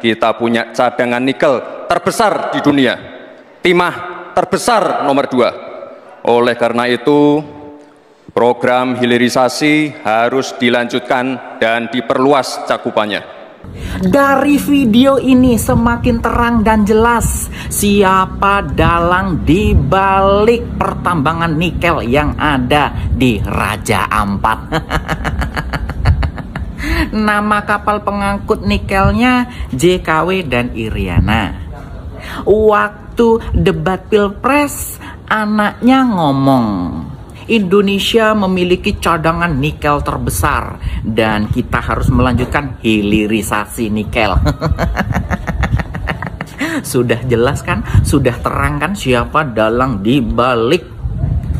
kita punya cadangan nikel terbesar di dunia, timah terbesar nomor 2. Oleh karena itu, program hilirisasi harus dilanjutkan dan diperluas cakupannya. Dari video ini semakin terang dan jelas siapa dalang di balik pertambangan nikel yang ada di Raja Ampat. Nama kapal pengangkut nikelnya JKW dan Iriana. Waktu debat Pilpres, anaknya ngomong, Indonesia memiliki cadangan nikel terbesar dan kita harus melanjutkan hilirisasi nikel. Sudah jelas kan? Sudah terang kan siapa dalang di balik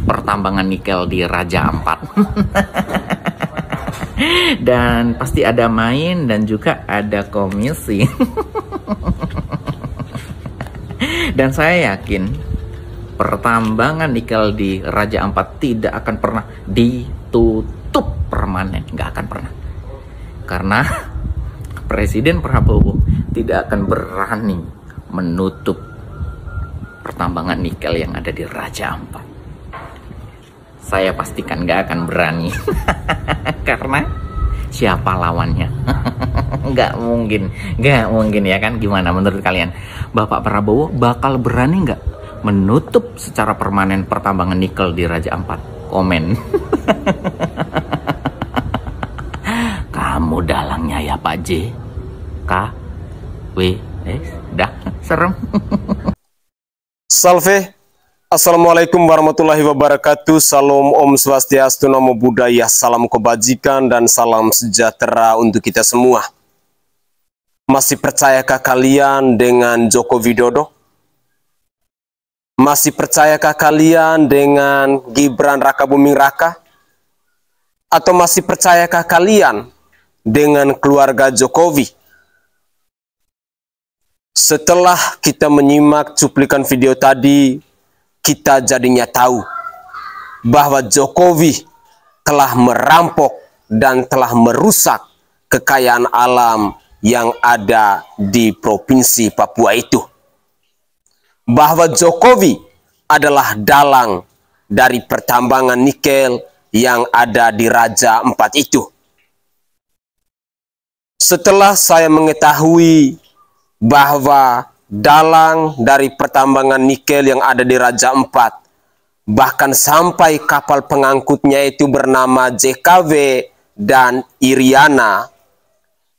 pertambangan nikel di Raja Ampat. Dan pasti ada main dan juga ada komisi. Dan saya yakin pertambangan nikel di Raja Ampat tidak akan pernah ditutup permanen, nggak akan pernah. Karena Presiden Prabowo tidak akan berani menutup pertambangan nikel yang ada di Raja Ampat. Saya pastikan nggak akan berani. Karena siapa lawannya? Nggak mungkin ya kan? Gimana menurut kalian? Bapak Prabowo bakal berani nggak menutup secara permanen pertambangan nikel di Raja Ampat? Komen. Kamu dalangnya ya Pak J. K. W. S. Dah serem. Salve. Assalamualaikum warahmatullahi wabarakatuh. Salam Om Swastiastu, Namo Buddhaya, salam kebajikan dan salam sejahtera untuk kita semua. Masih percayakah kalian dengan Joko Widodo? Masih percayakah kalian dengan Gibran Rakabuming Raka? Atau masih percayakah kalian dengan keluarga Jokowi? Setelah kita menyimak cuplikan video tadi, kita jadinya tahu bahwa Jokowi telah merampok dan telah merusak kekayaan alam yang ada di Provinsi Papua itu. Bahwa Jokowi adalah dalang dari pertambangan nikel yang ada di Raja Ampat itu. Setelah saya mengetahui bahwa dalang dari pertambangan nikel yang ada di Raja Ampat, bahkan sampai kapal pengangkutnya itu bernama JKW dan Iriana,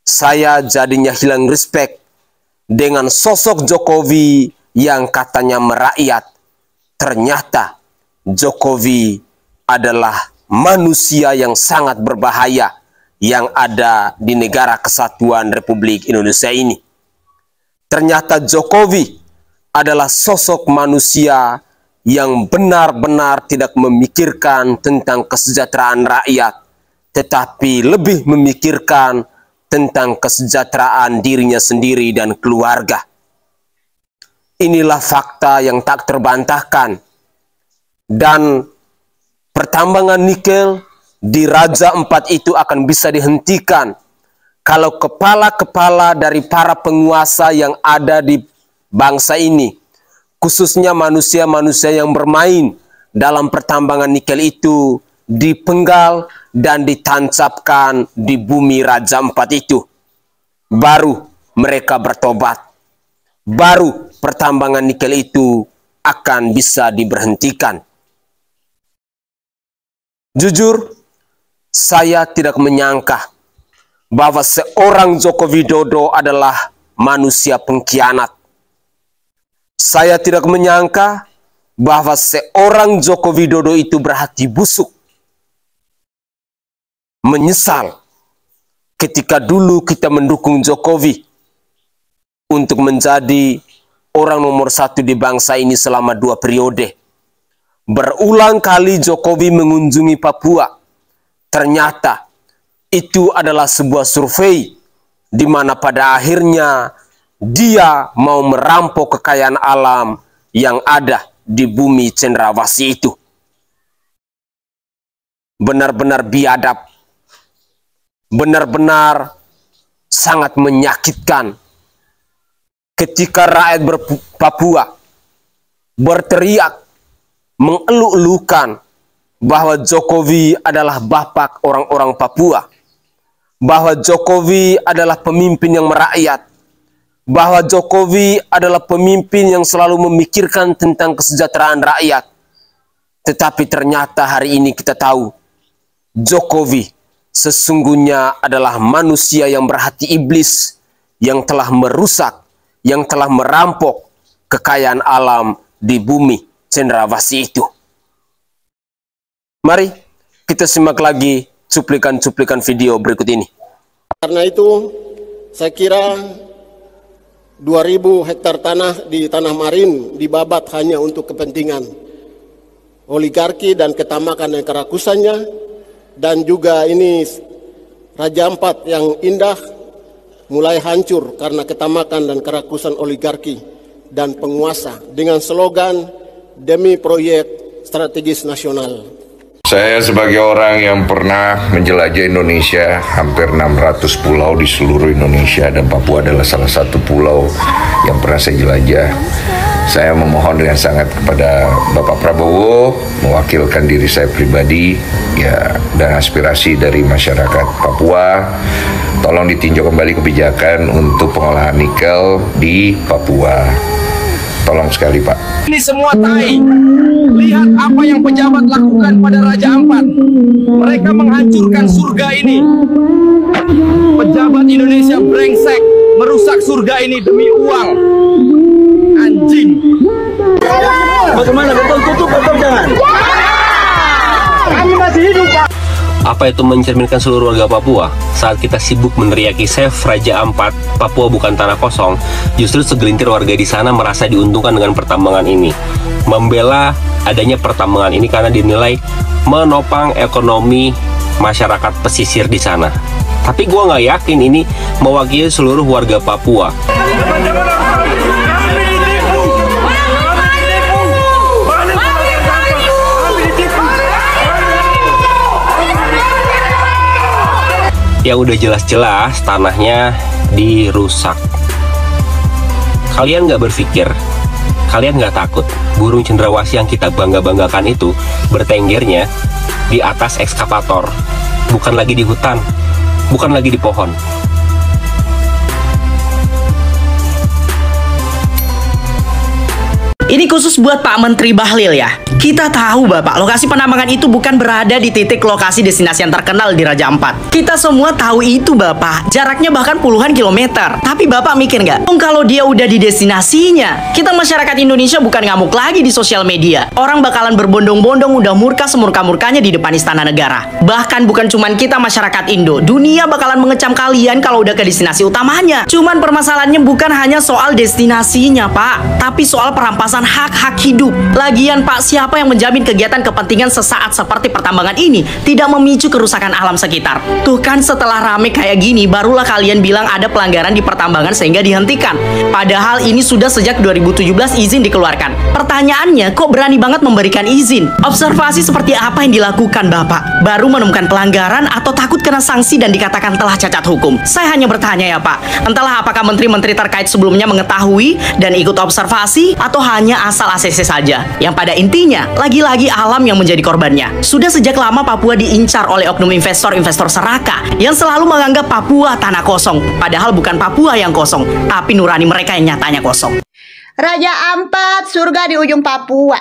saya jadinya hilang respect dengan sosok Jokowi yang katanya merakyat. Ternyata Jokowi adalah manusia yang sangat berbahaya yang ada di negara kesatuan Republik Indonesia ini. Ternyata Jokowi adalah sosok manusia yang benar-benar tidak memikirkan tentang kesejahteraan rakyat, tetapi lebih memikirkan tentang kesejahteraan dirinya sendiri dan keluarga. Inilah fakta yang tak terbantahkan. Dan pertambangan nikel di Raja Ampat itu akan bisa dihentikan kalau kepala-kepala dari para penguasa yang ada di bangsa ini, khususnya manusia-manusia yang bermain dalam pertambangan nikel itu, dipenggal dan ditancapkan di bumi Raja Ampat itu. Baru mereka bertobat. Baru pertambangan nikel itu akan bisa diberhentikan. Jujur, saya tidak menyangka bahwa seorang Joko Widodo adalah manusia pengkhianat. Saya tidak menyangka bahwa seorang Joko Widodo itu berhati busuk. Menyesal ketika dulu kita mendukung Jokowi untuk menjadi orang nomor 1 di bangsa ini selama 2 periode. Berulang kali Jokowi mengunjungi Papua. Ternyata itu adalah sebuah survei di mana pada akhirnya dia mau merampok kekayaan alam yang ada di bumi Cendrawasih itu. Benar-benar biadab. Benar-benar sangat menyakitkan ketika rakyat Papua berteriak mengeluh-elukan bahwa Jokowi adalah bapak orang-orang Papua, bahwa Jokowi adalah pemimpin yang merakyat, bahwa Jokowi adalah pemimpin yang selalu memikirkan tentang kesejahteraan rakyat. Tetapi ternyata hari ini kita tahu Jokowi sesungguhnya adalah manusia yang berhati iblis, yang telah merusak, yang telah merampok kekayaan alam di bumi cendrawasih itu. Mari kita simak lagi cuplikan-cuplikan video berikut ini. Karena itu saya kira 2.000 hektar tanah di Tanah Marin dibabat hanya untuk kepentingan oligarki dan ketamakan dan kerakusannya, dan juga ini Raja Ampat yang indah mulai hancur karena ketamakan dan kerakusan oligarki dan penguasa dengan slogan demi proyek strategis nasional. Saya sebagai orang yang pernah menjelajah Indonesia, hampir 600 pulau di seluruh Indonesia, dan Papua adalah salah satu pulau yang pernah saya jelajah. Saya memohon dengan sangat kepada Bapak Prabowo, mewakilkan diri saya pribadi ya, dan aspirasi dari masyarakat Papua, tolong ditinjau kembali kebijakan untuk pengolahan nikel di Papua. Tolong sekali, Pak. Ini semua tai. Lihat apa yang pejabat lakukan pada Raja Ampat. Mereka menghancurkan surga ini. Pejabat Indonesia brengsek, merusak surga ini demi uang. Anjing. Bagaimana? Betul tutup atau jangan? Kami masih hidup, Pak. Apa itu mencerminkan seluruh warga Papua? Saat kita sibuk meneriaki Save Raja Ampat, Papua bukan tanah kosong, justru segelintir warga di sana merasa diuntungkan dengan pertambangan ini. Membela adanya pertambangan ini karena dinilai menopang ekonomi masyarakat pesisir di sana. Tapi gue nggak yakin ini mewakili seluruh warga Papua. Yang udah jelas-jelas tanahnya dirusak. Kalian nggak berpikir, kalian nggak takut burung cendrawasih yang kita bangga-banggakan itu bertenggernya di atas ekskavator, bukan lagi di hutan, bukan lagi di pohon. Ini khusus buat Pak Menteri Bahlil ya. Kita tahu Bapak, lokasi penambangan itu bukan berada di titik lokasi destinasi yang terkenal di Raja Ampat. Kita semua tahu itu Bapak, jaraknya bahkan puluhan kilometer. Tapi Bapak mikir nggak? Kalau dia udah di destinasinya, kita masyarakat Indonesia bukan ngamuk lagi di sosial media. Orang bakalan berbondong-bondong udah murka semurka-murkanya di depan istana negara. Bahkan bukan cuman kita masyarakat Indo, dunia bakalan mengecam kalian kalau udah ke destinasi utamanya. Cuman permasalahannya bukan hanya soal destinasinya Pak, tapi soal perampasan hak-hak hidup. Lagian Pak, siapa yang menjamin kegiatan kepentingan sesaat seperti pertambangan ini tidak memicu kerusakan alam sekitar? Tuh kan, setelah rame kayak gini barulah kalian bilang ada pelanggaran di pertambangan sehingga dihentikan. Padahal ini sudah sejak 2017 izin dikeluarkan. Pertanyaannya, kok berani banget memberikan izin? Observasi seperti apa yang dilakukan Bapak? Baru menemukan pelanggaran atau takut kena sanksi dan dikatakan telah cacat hukum? Saya hanya bertanya ya Pak, entahlah apakah menteri-menteri terkait sebelumnya mengetahui dan ikut observasi atau hanya asal ACC saja. Yang pada intinya, lagi-lagi alam yang menjadi korbannya. Sudah sejak lama Papua diincar oleh oknum investor-investor serakah yang selalu menganggap Papua tanah kosong. Padahal bukan Papua yang kosong, tapi nurani mereka yang nyatanya kosong. Raja Ampat, surga di ujung Papua.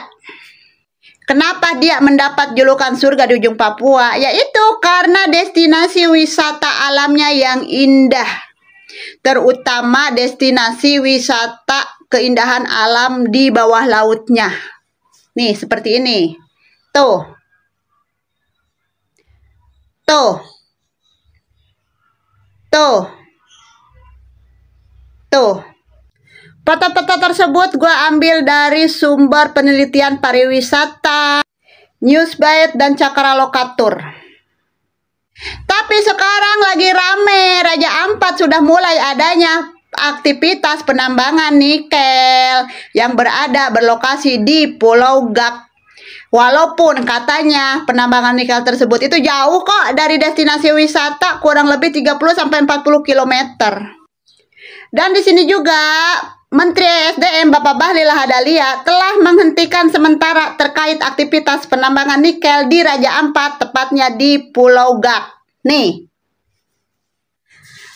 Kenapa dia mendapat julukan surga di ujung Papua? Yaitu karena destinasi wisata alamnya yang indah. Terutama destinasi wisata keindahan alam di bawah lautnya. Nih, seperti ini. Tuh. Tuh. Tuh. Tuh. Foto-foto tersebut gue ambil dari sumber penelitian pariwisata, Newsbite, dan Cakra Lokatur. Tapi sekarang lagi rame, Raja Ampat sudah mulai adanya aktivitas penambangan nikel yang berlokasi di Pulau Gak. Walaupun katanya penambangan nikel tersebut itu jauh kok dari destinasi wisata, kurang lebih 30-40 km. Dan di sini juga Menteri ESDM Bapak Bahlil Lahadalia telah menghentikan sementara terkait aktivitas penambangan nikel di Raja Ampat, tepatnya di Pulau Gak. Nih.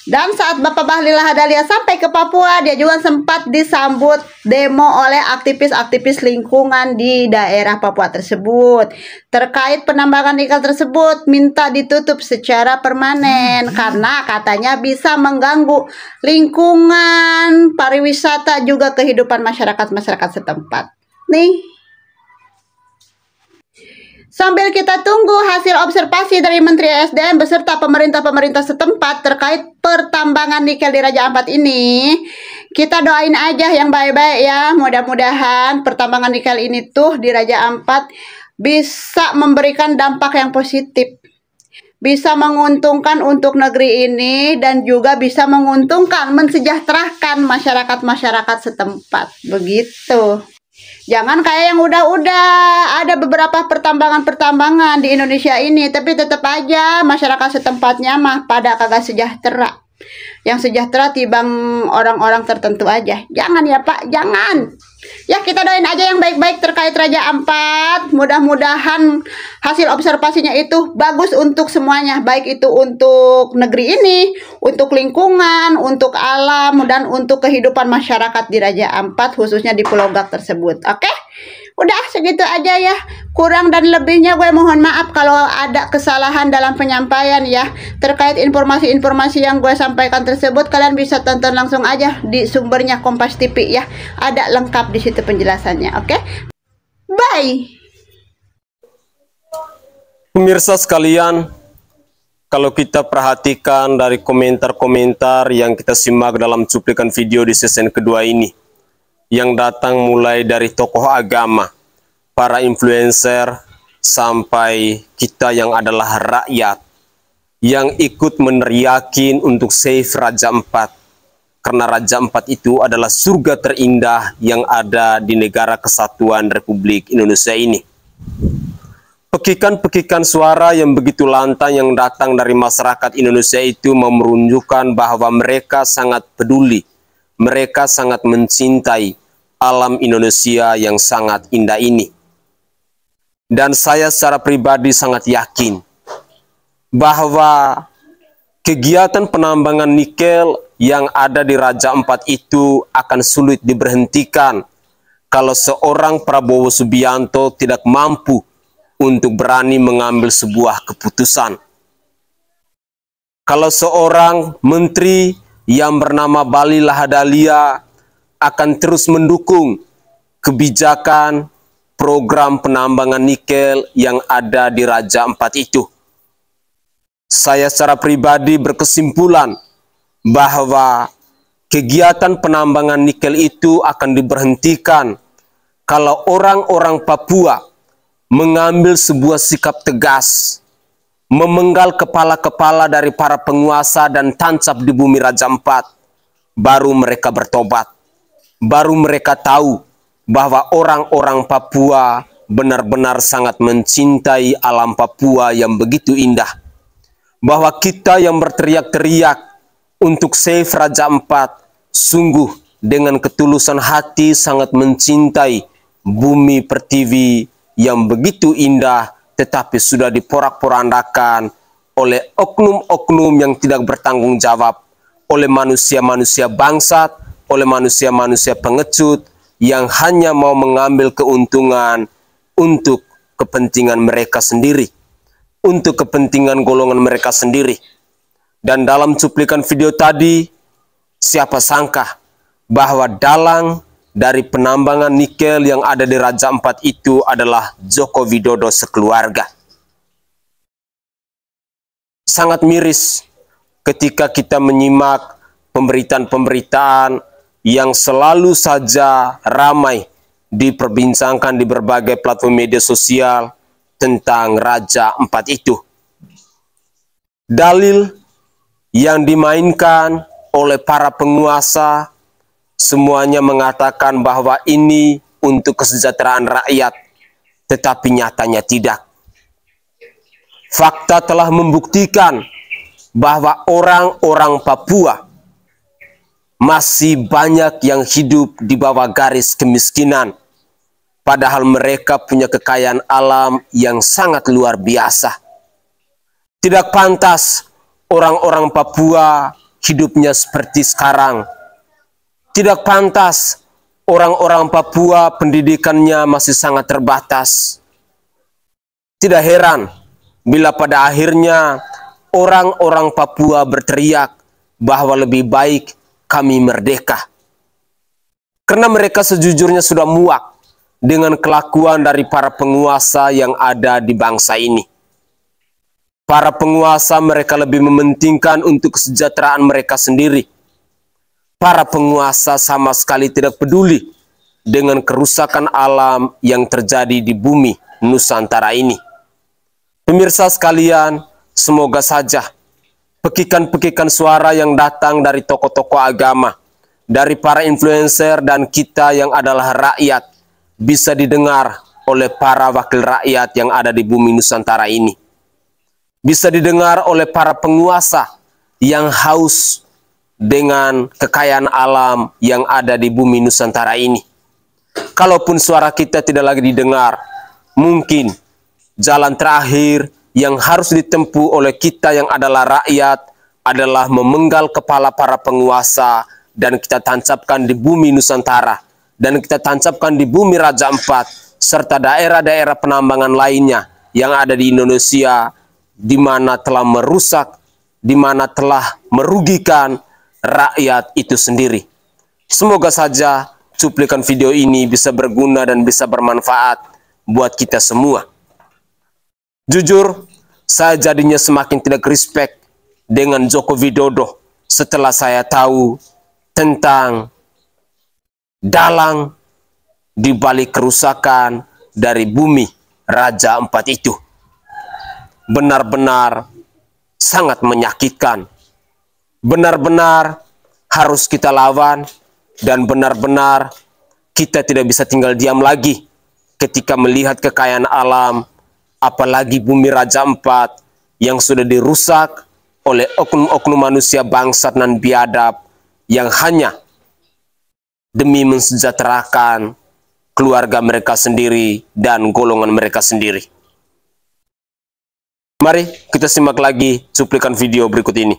Dan saat Bapak Bahlil Lahadalia sampai ke Papua, dia juga sempat disambut demo oleh aktivis-aktivis lingkungan di daerah Papua tersebut. Terkait penambangan nikel tersebut, minta ditutup secara permanen karena katanya bisa mengganggu lingkungan, pariwisata, juga kehidupan masyarakat setempat. Nih. Sambil kita tunggu hasil observasi dari Menteri ESDM beserta pemerintah-pemerintah setempat terkait pertambangan nikel di Raja Ampat ini, kita doain aja yang baik-baik ya. Mudah-mudahan pertambangan nikel ini tuh di Raja Ampat bisa memberikan dampak yang positif. Bisa menguntungkan untuk negeri ini dan juga bisa menguntungkan, mensejahterakan masyarakat-masyarakat setempat. Begitu. Jangan kayak yang udah-udah, ada beberapa pertambangan-pertambangan di Indonesia ini, tapi tetap aja masyarakat setempatnya mah pada kagak sejahtera. Yang sejahtera tibang orang-orang tertentu aja. Jangan ya Pak, jangan. Ya kita doain aja yang baik-baik terkait Raja Ampat. Mudah-mudahan hasil observasinya itu bagus untuk semuanya. Baik itu untuk negeri ini, untuk lingkungan, untuk alam, dan untuk kehidupan masyarakat di Raja Ampat, khususnya di Pulau Gak tersebut. Oke? Udah segitu aja ya. Kurang dan lebihnya gue mohon maaf kalau ada kesalahan dalam penyampaian ya. Terkait informasi-informasi yang gue sampaikan tersebut, kalian bisa tonton langsung aja di sumbernya Kompas TV ya. Ada lengkap di situ penjelasannya. Oke? Bye. Pemirsa sekalian, kalau kita perhatikan dari komentar-komentar yang kita simak dalam cuplikan video di season kedua ini, yang datang mulai dari tokoh agama, para influencer, sampai kita yang adalah rakyat, yang ikut meneriakin untuk save Raja Ampat. Karena Raja Ampat itu adalah surga terindah yang ada di negara kesatuan Republik Indonesia ini. Pekikan-pekikan suara yang begitu lantang yang datang dari masyarakat Indonesia itu menunjukkan bahwa mereka sangat peduli. Mereka sangat mencintai alam Indonesia yang sangat indah ini. Dan saya secara pribadi sangat yakin bahwa kegiatan penambangan nikel yang ada di Raja Ampat itu akan sulit diberhentikan kalau seorang Prabowo Subianto tidak mampu untuk berani mengambil sebuah keputusan. Kalau seorang menteri yang bernama Bahlil Lahadalia akan terus mendukung kebijakan program penambangan nikel yang ada di Raja Ampat itu. Saya secara pribadi berkesimpulan bahwa kegiatan penambangan nikel itu akan diberhentikan kalau orang-orang Papua mengambil sebuah sikap tegas, memenggal kepala-kepala dari para penguasa dan tancap di bumi Raja Ampat, baru mereka bertobat. Baru mereka tahu bahwa orang-orang Papua benar-benar sangat mencintai alam Papua yang begitu indah. Bahwa kita yang berteriak-teriak untuk save Raja Ampat, sungguh dengan ketulusan hati sangat mencintai bumi pertiwi yang begitu indah, tetapi sudah diporak-porandakan oleh oknum-oknum yang tidak bertanggung jawab, oleh manusia-manusia bangsat, oleh manusia-manusia pengecut yang hanya mau mengambil keuntungan untuk kepentingan mereka sendiri, untuk kepentingan golongan mereka sendiri. Dan dalam cuplikan video tadi, siapa sangka bahwa dalang dari penambangan nikel yang ada di Raja Ampat itu adalah Joko Widodo sekeluarga. Sangat miris ketika kita menyimak pemberitaan-pemberitaan yang selalu saja ramai diperbincangkan di berbagai platform media sosial tentang Raja Ampat itu. Dalil yang dimainkan oleh para penguasa semuanya mengatakan bahwa ini untuk kesejahteraan rakyat, tetapi nyatanya tidak. Fakta telah membuktikan bahwa orang-orang Papua masih banyak yang hidup di bawah garis kemiskinan, padahal mereka punya kekayaan alam yang sangat luar biasa. Tidak pantas orang-orang Papua hidupnya seperti sekarang. Tidak pantas orang-orang Papua pendidikannya masih sangat terbatas. Tidak heran bila pada akhirnya orang-orang Papua berteriak bahwa lebih baik kami merdeka. Karena mereka sejujurnya sudah muak dengan kelakuan dari para penguasa yang ada di bangsa ini. Para penguasa mereka lebih mementingkan untuk kesejahteraan mereka sendiri. Para penguasa sama sekali tidak peduli dengan kerusakan alam yang terjadi di bumi Nusantara ini. Pemirsa sekalian, semoga saja pekikan-pekikan suara yang datang dari tokoh-tokoh agama, dari para influencer dan kita yang adalah rakyat bisa didengar oleh para wakil rakyat yang ada di bumi Nusantara ini. Bisa didengar oleh para penguasa yang haus dengan kekayaan alam yang ada di bumi Nusantara ini. Kalaupun suara kita tidak lagi didengar, mungkin jalan terakhir yang harus ditempuh oleh kita yang adalah rakyat adalah memenggal kepala para penguasa dan kita tancapkan di bumi Nusantara dan kita tancapkan di bumi Raja Ampat serta daerah-daerah penambangan lainnya yang ada di Indonesia, di mana telah merusak, di mana telah merugikan rakyat itu sendiri. Semoga saja cuplikan video ini bisa berguna dan bisa bermanfaat buat kita semua. Jujur, saya jadinya semakin tidak respect dengan Joko Widodo setelah saya tahu tentang dalang di balik kerusakan dari bumi Raja Ampat itu. Benar-benar sangat menyakitkan. Benar-benar harus kita lawan dan benar-benar kita tidak bisa tinggal diam lagi ketika melihat kekayaan alam, apalagi bumi Raja Ampat yang sudah dirusak oleh oknum-oknum manusia bangsat dan biadab yang hanya demi mensejahterakan keluarga mereka sendiri dan golongan mereka sendiri. Mari kita simak lagi cuplikan video berikut ini.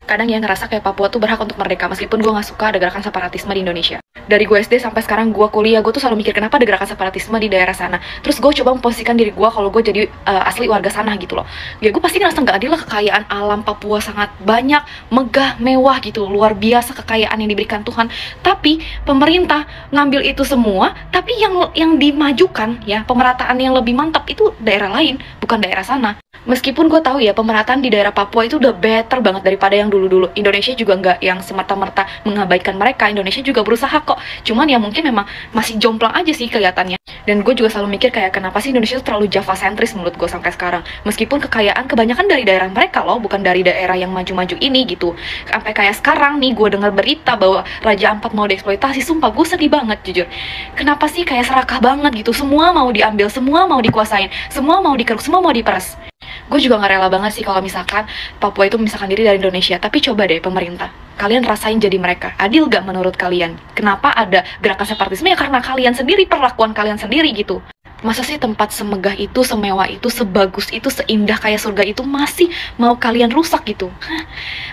Kadang ya ngerasa kayak Papua tuh berhak untuk merdeka meskipun gue gak suka ada gerakan separatisme di Indonesia. Dari gue SD sampai sekarang gue kuliah, gue tuh selalu mikir kenapa ada gerakan separatisme di daerah sana. Terus gue coba memposisikan diri gue kalau gue jadi asli warga sana gitu loh. Ya gue pasti ngerasa gak adil lah, kekayaan alam Papua sangat banyak, megah, mewah gitu, luar biasa kekayaan yang diberikan Tuhan. Tapi pemerintah ngambil itu semua, tapi yang dimajukan ya pemerataan yang lebih mantap itu daerah lain, bukan daerah sana. Meskipun gue tahu ya pemerataan di daerah Papua itu udah better banget daripada yang dulu-dulu. Indonesia juga nggak yang semerta-merta mengabaikan mereka. Indonesia juga berusaha kok. Cuman ya mungkin memang masih jomplang aja sih kelihatannya. Dan gue juga selalu mikir kayak kenapa sih Indonesia terlalu Java-sentris menurut gue sampai sekarang. Meskipun kekayaan kebanyakan dari daerah mereka loh, bukan dari daerah yang maju-maju ini gitu. Sampai kayak sekarang nih gue dengar berita bahwa Raja Ampat mau dieksploitasi. Sumpah gue sedih banget jujur. Kenapa sih kayak serakah banget gitu. Semua mau diambil, semua mau dikuasain, semua mau dikeruk, semua mau diperes. Gue juga gak rela banget sih kalau misalkan Papua itu memisahkan diri dari Indonesia. Tapi coba deh pemerintah, kalian rasain jadi mereka. Adil gak menurut kalian? Kenapa ada gerakan separatisme? Ya karena kalian sendiri, perlakuan kalian sendiri gitu. Masa sih tempat semegah itu, semewah itu, sebagus itu, seindah kayak surga itu masih mau kalian rusak gitu? Hah?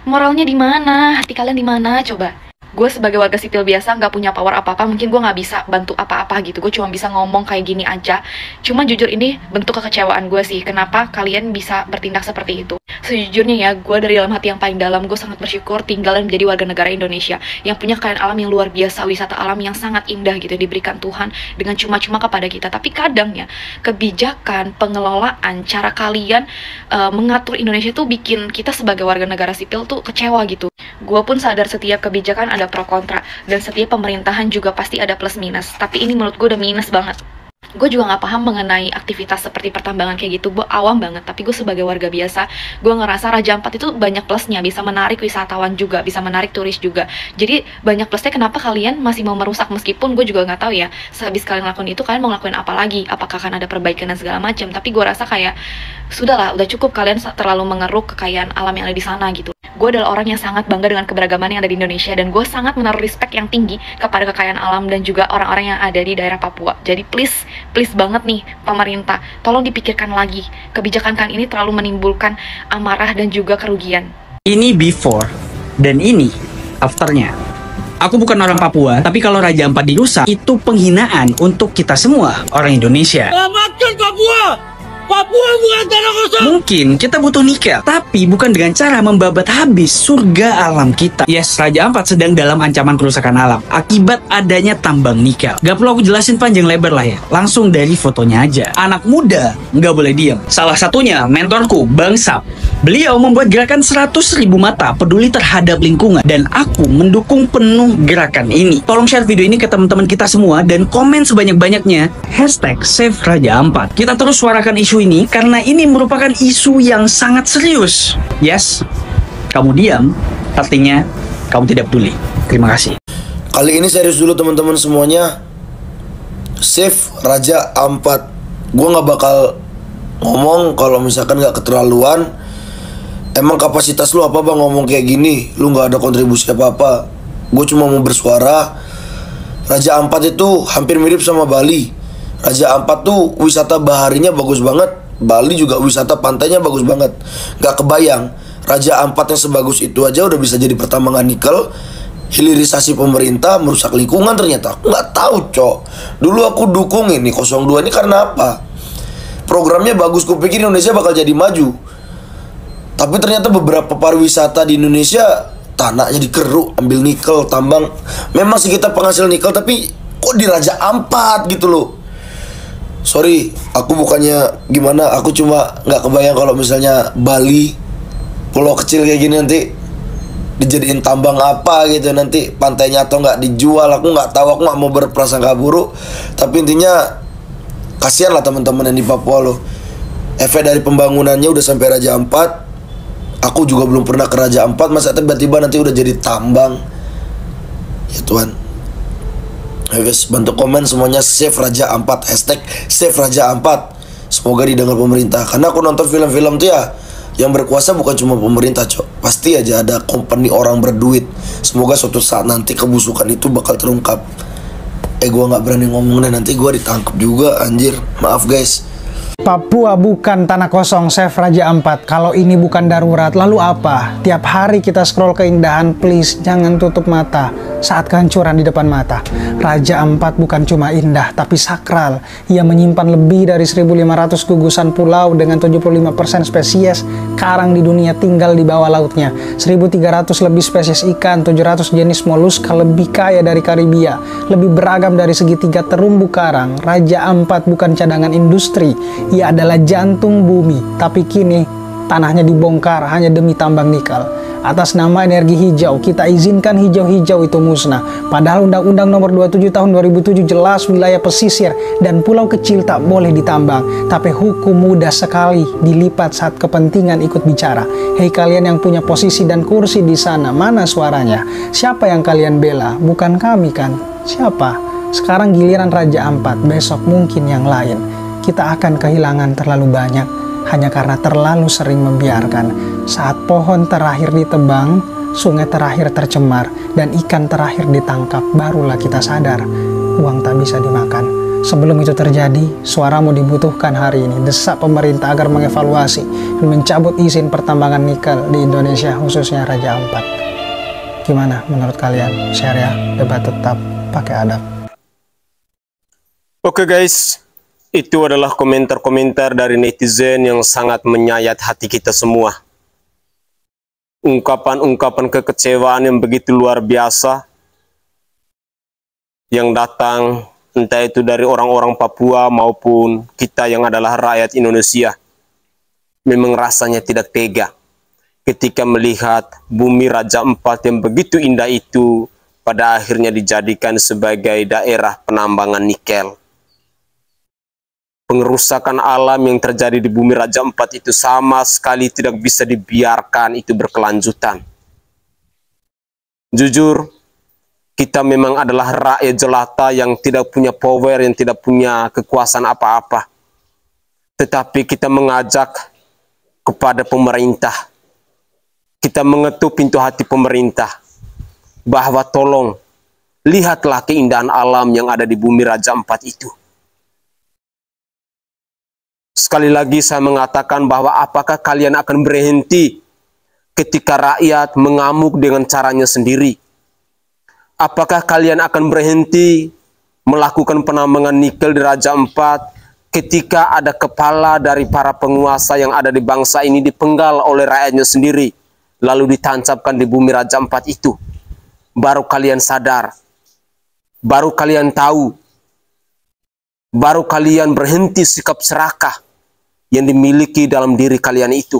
Moralnya di mana? Hati kalian di mana? Coba. Gue sebagai warga sipil biasa nggak punya power apa-apa, mungkin gue nggak bisa bantu apa-apa gitu. Gue cuma bisa ngomong kayak gini aja. Cuma jujur ini bentuk kekecewaan gue sih. Kenapa kalian bisa bertindak seperti itu? Sejujurnya ya, gue dari dalam hati yang paling dalam, gue sangat bersyukur tinggal dan menjadi warga negara Indonesia yang punya kekayaan alam yang luar biasa, wisata alam yang sangat indah gitu diberikan Tuhan dengan cuma-cuma kepada kita. Tapi kadang ya, kebijakan, pengelolaan, cara kalian mengatur Indonesia tuh bikin kita sebagai warga negara sipil tuh kecewa gitu. Gue pun sadar setiap kebijakan ada pro kontra, dan setiap pemerintahan juga pasti ada plus minus. Tapi ini menurut gue udah minus banget. Gue juga nggak paham mengenai aktivitas seperti pertambangan kayak gitu, gue awam banget. Tapi gue sebagai warga biasa, gue ngerasa Raja Ampat itu banyak plusnya, bisa menarik wisatawan juga, bisa menarik turis juga. Jadi banyak plusnya. Kenapa kalian masih mau merusak? Meskipun gue juga nggak tahu ya, sehabis kalian lakukan itu, kalian mau ngelakuin apa lagi? Apakah akan ada perbaikan dan segala macam? Tapi gue rasa kayak sudahlah, udah cukup kalian terlalu mengeruk kekayaan alam yang ada di sana gitu. gue adalah orang yang sangat bangga dengan keberagaman yang ada di Indonesia, dan gue sangat menaruh respect yang tinggi kepada kekayaan alam dan juga orang-orang yang ada di daerah Papua. Jadi please banget nih pemerintah, tolong dipikirkan lagi. Kebijakan kalian ini terlalu menimbulkan amarah dan juga kerugian. Ini before dan ini afternya. Aku bukan orang Papua, tapi kalau Raja Ampat dirusak, itu penghinaan untuk kita semua orang Indonesia. Selamatkan Papua! Papua bukan tanah kosong! Mungkin kita butuh nikel, tapi bukan dengan cara membabat habis surga alam kita. Yes, Raja Ampat sedang dalam ancaman kerusakan alam akibat adanya tambang nikel. Gak perlu aku jelasin panjang lebar lah ya, langsung dari fotonya aja. Anak muda nggak boleh diam. Salah satunya mentorku, Bang Sap. Beliau membuat gerakan 100.000 mata peduli terhadap lingkungan, dan aku mendukung penuh gerakan ini. Tolong share video ini ke teman-teman kita semua dan komen sebanyak-banyaknya #Save Raja Ampat. Kita terus suarakan isu ini karena ini merupakan isu yang sangat serius. Yes, kamu diam, artinya kamu tidak peduli. Terima kasih. Kali ini serius dulu teman-teman semuanya. Save Raja Ampat. Gue nggak bakal ngomong kalau misalkan nggak keterlaluan. Emang kapasitas lu apa bang ngomong kayak gini? Lu nggak ada kontribusi apa-apa. Gue cuma mau bersuara. Raja Ampat itu hampir mirip sama Bali. Raja Ampat tuh wisata baharinya bagus banget. Bali juga wisata pantainya bagus banget. Gak kebayang Raja Ampat yang sebagus itu aja udah bisa jadi pertambangan nikel. Hilirisasi pemerintah merusak lingkungan ternyata. Aku gak tahu cok. Dulu aku dukung ini 02 ini karena apa? Programnya bagus, kupikir Indonesia bakal jadi maju. Tapi ternyata beberapa pariwisata di Indonesia tanahnya dikeruk, ambil nikel, tambang. Memang sih kita penghasil nikel, tapi kok di Raja Ampat gitu loh. Sorry, aku bukannya gimana, aku cuma nggak kebayang kalau misalnya Bali, pulau kecil kayak gini nanti dijadiin tambang apa gitu, nanti pantainya atau nggak dijual. Aku nggak tahu, aku nggak mau berprasangka buruk, tapi intinya kasihan lah teman-teman yang di Papua loh. Efek dari pembangunannya udah sampai Raja Ampat. Aku juga belum pernah ke Raja Ampat, masa tiba-tiba nanti udah jadi tambang. Ya Tuhan. Guys, bantu komen semuanya Save Raja Ampat, #Save Raja Ampat. Semoga didengar pemerintah. Karena aku nonton film-film tuh ya, yang berkuasa bukan cuma pemerintah cok. Pasti aja ada company orang berduit. Semoga suatu saat nanti kebusukan itu bakal terungkap. Gue gak berani ngomong deh, nanti gue ditangkap juga anjir. Maaf guys. Papua bukan tanah kosong, Save Raja Ampat. Kalau ini bukan darurat, lalu apa? Tiap hari kita scroll keindahan, please jangan tutup mata saat kehancuran di depan mata. Raja Ampat bukan cuma indah, tapi sakral. Ia menyimpan lebih dari 1.500 gugusan pulau dengan 75% spesies karang di dunia tinggal di bawah lautnya. 1.300 lebih spesies ikan, 700 jenis moluska, lebih kaya dari Karibia, lebih beragam dari segitiga terumbu karang. Raja Ampat bukan cadangan industri. Ia adalah jantung bumi, tapi kini tanahnya dibongkar hanya demi tambang nikel. Atas nama energi hijau, kita izinkan hijau-hijau itu musnah. Padahal Undang-Undang Nomor 27 Tahun 2007 jelas wilayah pesisir dan pulau kecil tak boleh ditambang. Tapi hukum mudah sekali dilipat saat kepentingan ikut bicara. Hei kalian yang punya posisi dan kursi di sana, mana suaranya? Siapa yang kalian bela? Bukan kami kan? Siapa? Sekarang giliran Raja Ampat, besok mungkin yang lain. Kita akan kehilangan terlalu banyak hanya karena terlalu sering membiarkan. Saat pohon terakhir ditebang, sungai terakhir tercemar, dan ikan terakhir ditangkap, barulah kita sadar uang tak bisa dimakan. Sebelum itu terjadi, suaramu dibutuhkan hari ini. Desak pemerintah agar mengevaluasi dan mencabut izin pertambangan nikel di Indonesia, khususnya Raja Ampat. Gimana menurut kalian? Share ya, debat tetap pakai adab. Oke guys, itu adalah komentar-komentar dari netizen yang sangat menyayat hati kita semua. Ungkapan-ungkapan kekecewaan yang begitu luar biasa yang datang entah itu dari orang-orang Papua maupun kita yang adalah rakyat Indonesia. Memang rasanya tidak tega ketika melihat bumi Raja Ampat yang begitu indah itu pada akhirnya dijadikan sebagai daerah penambangan nikel. Pengerusakan alam yang terjadi di bumi Raja Ampat itu sama sekali tidak bisa dibiarkan itu berkelanjutan. Jujur, kita memang adalah rakyat jelata yang tidak punya power, yang tidak punya kekuasaan apa-apa. Tetapi kita mengajak kepada pemerintah. kita mengetuk pintu hati pemerintah bahwa tolong lihatlah keindahan alam yang ada di bumi Raja Ampat itu. Sekali lagi saya mengatakan bahwa apakah kalian akan berhenti ketika rakyat mengamuk dengan caranya sendiri? Apakah kalian akan berhenti melakukan penambangan nikel di Raja Ampat ketika ada kepala dari para penguasa yang ada di bangsa ini dipenggal oleh rakyatnya sendiri, lalu ditancapkan di bumi Raja Ampat itu? Baru kalian sadar, baru kalian tahu, baru kalian berhenti sikap serakah yang dimiliki dalam diri kalian itu.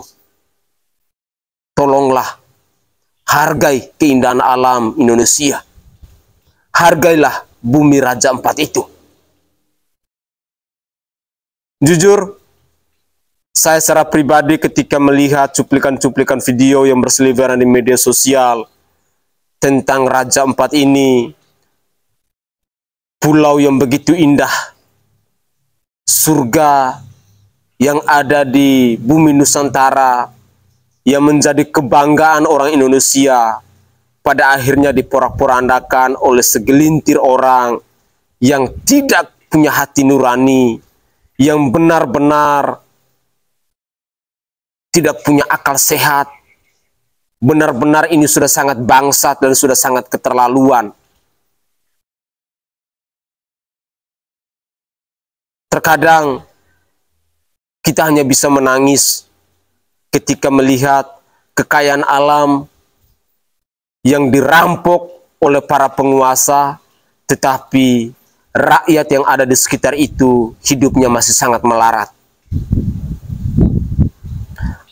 Tolonglah, hargai keindahan alam Indonesia. Hargailah bumi Raja Ampat itu. Jujur, saya secara pribadi ketika melihat cuplikan-cuplikan video yang berseliweran di media sosial tentang Raja Ampat ini, pulau yang begitu indah, surga yang ada di bumi Nusantara, yang menjadi kebanggaan orang Indonesia, pada akhirnya diporak-porandakan oleh segelintir orang yang tidak punya hati nurani, yang benar-benar tidak punya akal sehat. Benar-benar ini sudah sangat bangsat dan sudah sangat keterlaluan. Terkadang kita hanya bisa menangis ketika melihat kekayaan alam yang dirampok oleh para penguasa, tetapi rakyat yang ada di sekitar itu hidupnya masih sangat melarat.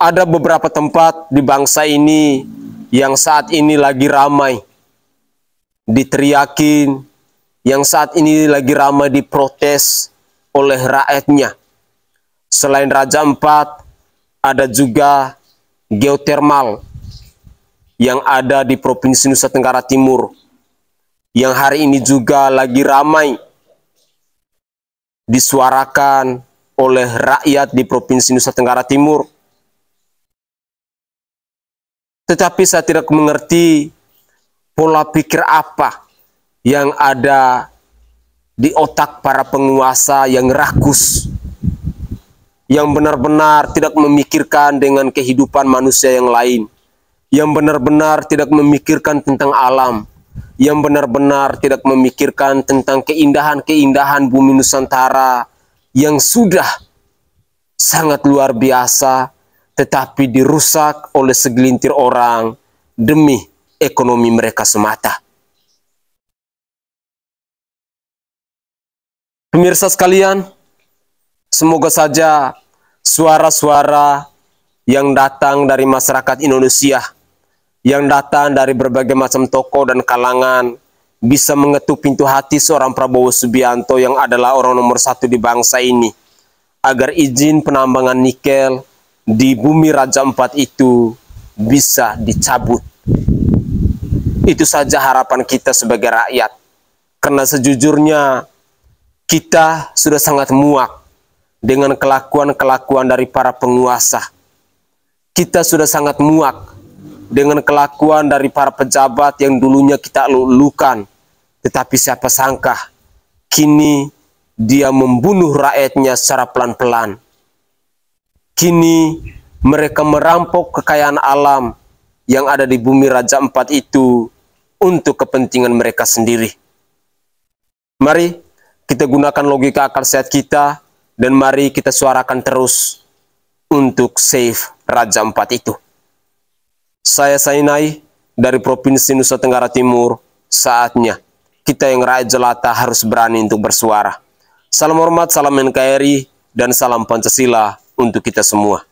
Ada beberapa tempat di bangsa ini yang saat ini lagi ramai diteriakin, yang saat ini lagi ramai diprotes oleh rakyatnya. Selain Raja Ampat, ada juga geotermal yang ada di Provinsi Nusa Tenggara Timur, yang hari ini juga lagi ramai disuarakan oleh rakyat di Provinsi Nusa Tenggara Timur. Tetapi saya tidak mengerti pola pikir apa yang ada di otak para penguasa yang rakus, yang benar-benar tidak memikirkan dengan kehidupan manusia yang lain, yang benar-benar tidak memikirkan tentang alam, yang benar-benar tidak memikirkan tentang keindahan-keindahan bumi Nusantara yang sudah sangat luar biasa, tetapi dirusak oleh segelintir orang demi ekonomi mereka semata. Pemirsa sekalian, semoga saja suara-suara yang datang dari masyarakat Indonesia, yang datang dari berbagai macam tokoh dan kalangan, bisa mengetuk pintu hati seorang Prabowo Subianto yang adalah orang nomor 1 di bangsa ini, agar izin penambangan nikel di bumi Raja Ampat itu bisa dicabut. Itu saja harapan kita sebagai rakyat, karena sejujurnya kita sudah sangat muak dengan kelakuan-kelakuan dari para penguasa. Kita sudah sangat muak dengan kelakuan dari para pejabat yang dulunya kita lulukan, tetapi siapa sangka kini dia membunuh rakyatnya secara pelan-pelan. Kini mereka merampok kekayaan alam yang ada di bumi Raja Ampat itu untuk kepentingan mereka sendiri. Mari kita gunakan logika akal sehat kita, dan mari kita suarakan terus untuk save Raja Ampat itu. Saya Sainai dari Provinsi Nusa Tenggara Timur. Saatnya kita yang rakyat jelata harus berani untuk bersuara. Salam hormat, salam NKRI, dan salam Pancasila untuk kita semua.